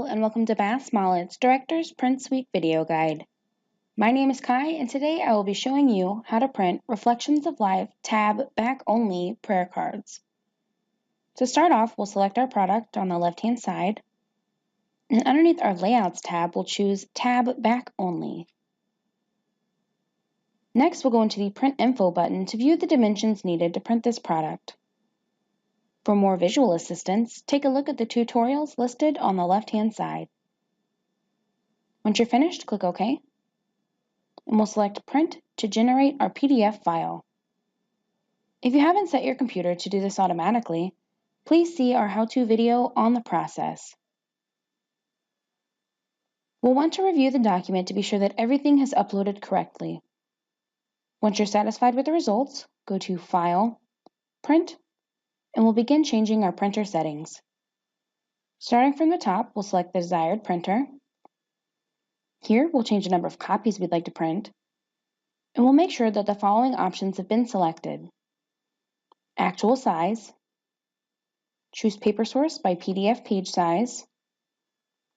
and welcome to Bass-Mollett's Director's Print Suite video guide. My name is Kai, and today I will be showing you how to print Reflections of Life tab back-only prayer cards. To start off, we'll select our product on the left-hand side, and underneath our Layouts tab, we'll choose Tab Back Only. Next, we'll go into the Print Info button to view the dimensions needed to print this product. For more visual assistance, take a look at the tutorials listed on the left-hand side. Once you're finished, click OK, and we'll select Print to generate our PDF file. If you haven't set your computer to do this automatically, please see our how-to video on the process. We'll want to review the document to be sure that everything has uploaded correctly. Once you're satisfied with the results, go to File, Print, and we'll begin changing our printer settings. Starting from the top, we'll select the desired printer. Here, we'll change the number of copies we'd like to print, and we'll make sure that the following options have been selected: actual size, choose paper source by PDF page size,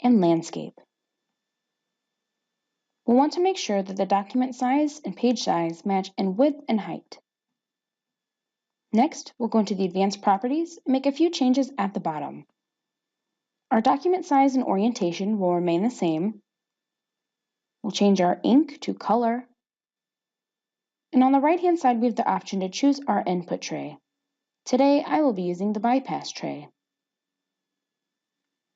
and landscape. We'll want to make sure that the document size and page size match in width and height. Next, we'll go into the advanced properties and make a few changes at the bottom. Our document size and orientation will remain the same. We'll change our ink to color. And on the right-hand side, we have the option to choose our input tray. Today, I will be using the bypass tray.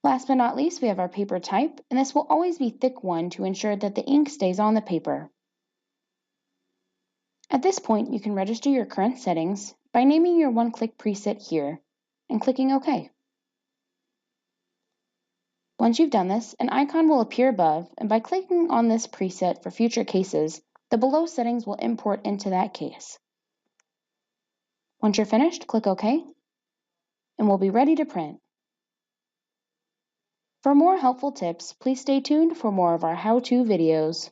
Last but not least, we have our paper type, and this will always be thick one to ensure that the ink stays on the paper. At this point, you can register your current settings by naming your one-click preset here and clicking OK. Once you've done this, an icon will appear above, and by clicking on this preset for future cases, the below settings will import into that case. Once you're finished, click OK, and we'll be ready to print. For more helpful tips, please stay tuned for more of our how-to videos.